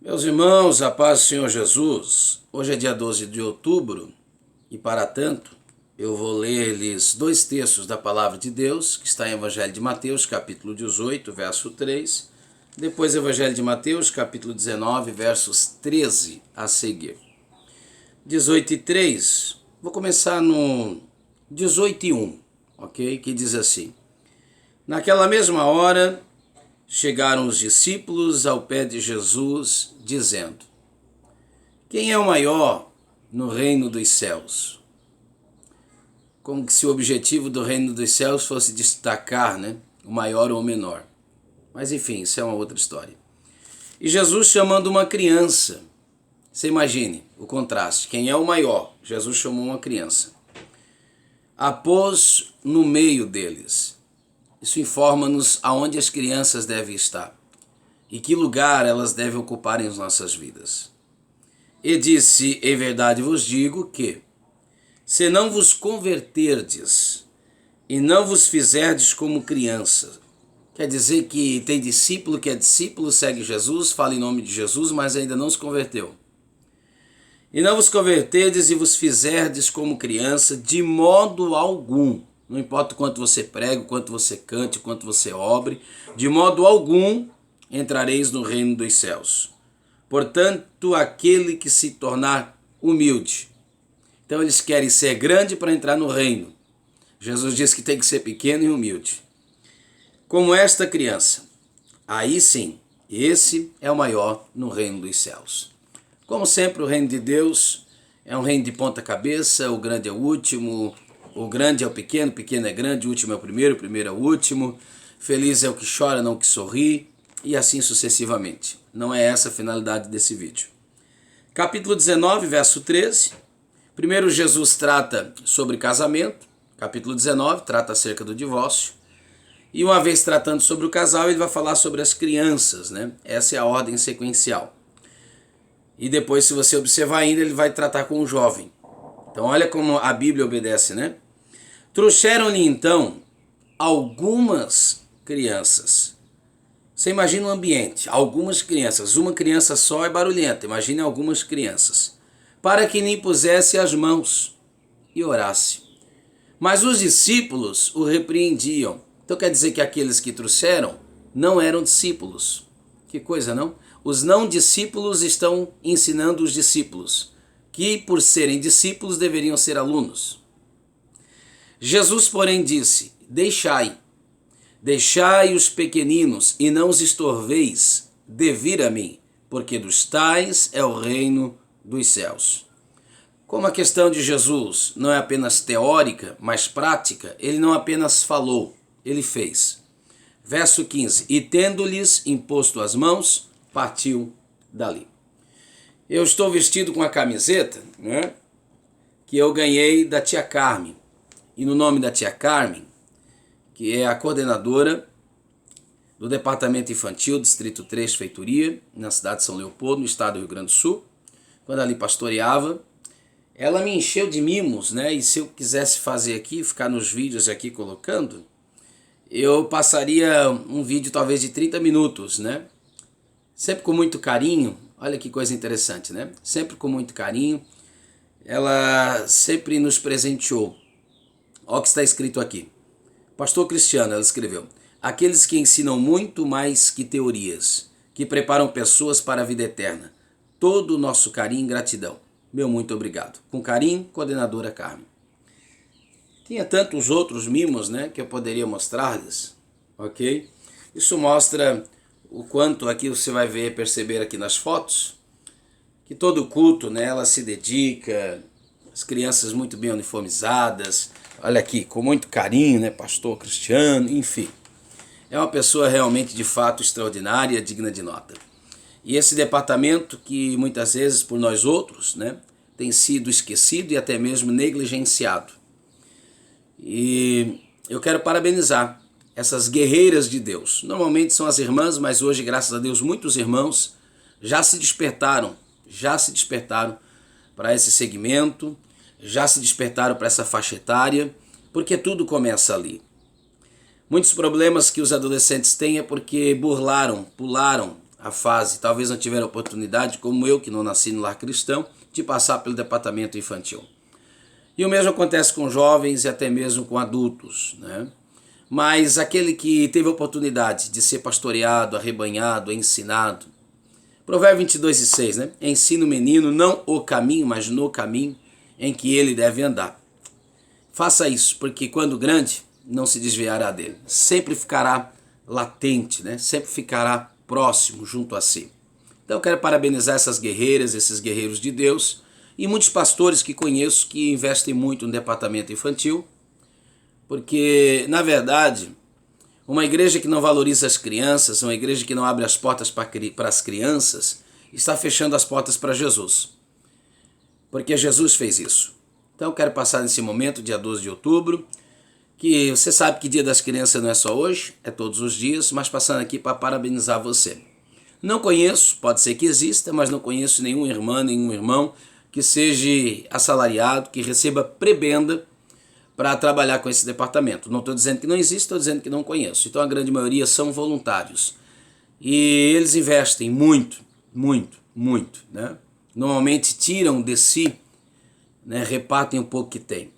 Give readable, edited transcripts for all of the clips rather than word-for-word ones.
Meus irmãos, a paz do Senhor Jesus, hoje é dia 12 de outubro e, para tanto, eu vou ler-lhes dois textos da Palavra de Deus, que está em Evangelho de Mateus, capítulo 18, verso 3, depois Evangelho de Mateus, capítulo 19, versos 13 a seguir. 18 e 3, vou começar no 18 e 1, ok? Que diz assim: Naquela mesma hora, chegaram os discípulos ao pé de Jesus, dizendo: Quem é o maior no reino dos céus? Como se o objetivo do reino dos céus fosse destacar, o maior ou o menor. Mas enfim, isso é uma outra história. E Jesus chamando uma criança. Você imagine o contraste. Quem é o maior? Jesus chamou uma criança. A pôs no meio deles. Isso informa-nos aonde as crianças devem estar e que lugar elas devem ocupar em nossas vidas. E disse: Em verdade vos digo que, se não vos converterdes e não vos fizerdes como crianças, quer dizer que tem discípulo que é discípulo, segue Jesus, fala em nome de Jesus, mas ainda não se converteu. E não vos converterdes e vos fizerdes como criança, de modo algum, não importa o quanto você prega, o quanto você cante, o quanto você obre, de modo algum entrareis no reino dos céus. Portanto, aquele que se tornar humilde. Então eles querem ser grande para entrar no reino. Jesus disse que tem que ser pequeno e humilde. Como esta criança. Aí sim, esse é o maior no reino dos céus. Como sempre, o reino de Deus é um reino de ponta cabeça, o grande é o último, o grande é o pequeno é grande, o último é o primeiro é o último, feliz é o que chora, não o que sorri, e assim sucessivamente. Não é essa a finalidade desse vídeo. Capítulo 19, verso 13. Primeiro Jesus trata sobre casamento. Capítulo 19 trata acerca do divórcio. E uma vez tratando sobre o casal, ele vai falar sobre as crianças, Essa é a ordem sequencial. E depois, se você observar ainda, ele vai tratar com o jovem. Então olha como a Bíblia obedece, Trouxeram-lhe então algumas crianças. Você imagina um ambiente, algumas crianças, uma criança só é barulhenta, imagine algumas crianças, para que lhe impusesse as mãos e orasse. Mas os discípulos o repreendiam. Então quer dizer que aqueles que trouxeram não eram discípulos. Que coisa, não? Os não discípulos estão ensinando os discípulos, que por serem discípulos deveriam ser alunos. Jesus, porém, disse: Deixai os pequeninos e não os estorveis de vir a mim, porque dos tais é o reino dos céus. Como a questão de Jesus não é apenas teórica, mas prática, ele não apenas falou, ele fez. Verso 15: E tendo-lhes imposto as mãos, partiu dali. Eu estou vestido com a camiseta, que eu ganhei da tia Carmen. E no nome da tia Carmen, que é a coordenadora do Departamento Infantil, Distrito 3, Feitoria, na cidade de São Leopoldo, no estado do Rio Grande do Sul, quando ali pastoreava, ela me encheu de mimos, E se eu quisesse fazer aqui, ficar nos vídeos aqui colocando, eu passaria um vídeo talvez de 30 minutos, Sempre com muito carinho, olha que coisa interessante, Sempre com muito carinho, ela sempre nos presenteou. Olha o que está escrito aqui. Pastor Cristiano, ela escreveu: Aqueles que ensinam muito mais que teorias, que preparam pessoas para a vida eterna. Todo o nosso carinho e gratidão. Meu muito obrigado. Com carinho, coordenadora Carmen. Tinha tantos outros mimos, que eu poderia mostrar-lhes, ok? Isso mostra o quanto aqui você vai ver, perceber aqui nas fotos, que todo culto, ela se dedica, as crianças muito bem uniformizadas, olha aqui, com muito carinho, pastor Cristiano, enfim. É uma pessoa realmente, de fato, extraordinária, digna de nota. E esse departamento que muitas vezes por nós outros, tem sido esquecido e até mesmo negligenciado. E eu quero parabenizar essas guerreiras de Deus. Normalmente são as irmãs, mas hoje, graças a Deus, muitos irmãos já se despertaram para esse segmento, já se despertaram para essa faixa etária, porque tudo começa ali. Muitos problemas que os adolescentes têm é porque pularam a fase, talvez não tiveram oportunidade, como eu, que não nasci no lar cristão, de passar pelo departamento infantil. E o mesmo acontece com jovens e até mesmo com adultos, né? Mas aquele que teve a oportunidade de ser pastoreado, arrebanhado, ensinado. Provérbio 22:6, né? Ensina o menino não o caminho, mas no caminho em que ele deve andar. Faça isso, porque quando grande, não se desviará dele. Sempre ficará latente, né? Sempre ficará próximo, junto a si. Então eu quero parabenizar essas guerreiras, esses guerreiros de Deus e muitos pastores que conheço que investem muito no departamento infantil, porque, na verdade, uma igreja que não valoriza as crianças, uma igreja que não abre as portas para as crianças, está fechando as portas para Jesus. Porque Jesus fez isso. Então eu quero passar nesse momento, dia 12 de outubro, que você sabe que Dia das Crianças não é só hoje, é todos os dias, mas passando aqui para parabenizar você. Não conheço, pode ser que exista, mas não conheço nenhum irmão, nenhum irmão que seja assalariado, que receba prebenda para trabalhar com esse departamento. Não estou dizendo que não existe, estou dizendo que não conheço. Então a grande maioria são voluntários. E eles investem muito, né? Normalmente tiram de si, né? Repartem um pouco que tem.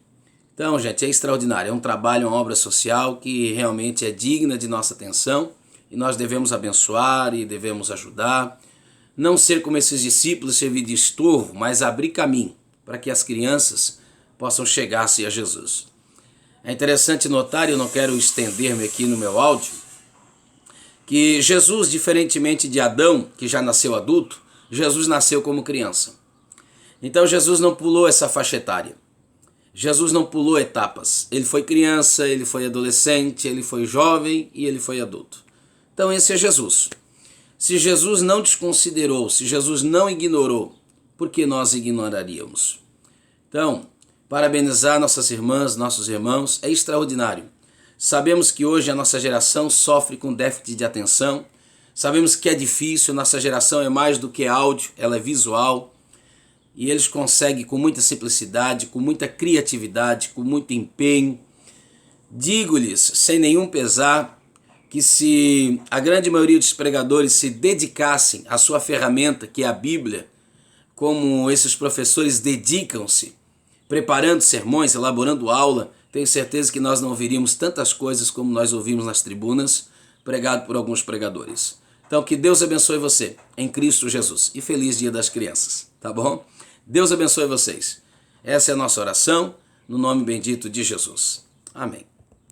Então, gente, é extraordinário. É um trabalho, uma obra social que realmente é digna de nossa atenção e nós devemos abençoar e devemos ajudar. Não ser como esses discípulos, servir de estorvo, mas abrir caminho para que as crianças possam chegar-se a Jesus. É interessante notar, e eu não quero estender-me aqui no meu áudio, que Jesus, diferentemente de Adão, que já nasceu adulto, Jesus nasceu como criança. Então Jesus não pulou essa faixa etária. Jesus não pulou etapas. Ele foi criança, ele foi adolescente, ele foi jovem e ele foi adulto. Então esse é Jesus. Se Jesus não desconsiderou, se Jesus não ignorou, por que nós ignoraríamos? Então, parabenizar nossas irmãs, nossos irmãos, é extraordinário. Sabemos que hoje a nossa geração sofre com déficit de atenção. Sabemos que é difícil, nossa geração é mais do que áudio, ela é visual. E eles conseguem com muita simplicidade, com muita criatividade, com muito empenho. Digo-lhes, sem nenhum pesar, que se a grande maioria dos pregadores se dedicassem à sua ferramenta, que é a Bíblia, como esses professores dedicam-se, preparando sermões, elaborando aula, tenho certeza que nós não ouviríamos tantas coisas como nós ouvimos nas tribunas, pregado por alguns pregadores. Então, que Deus abençoe você, em Cristo Jesus. E feliz Dia das Crianças, tá bom? Deus abençoe vocês. Essa é a nossa oração, no nome bendito de Jesus. Amém.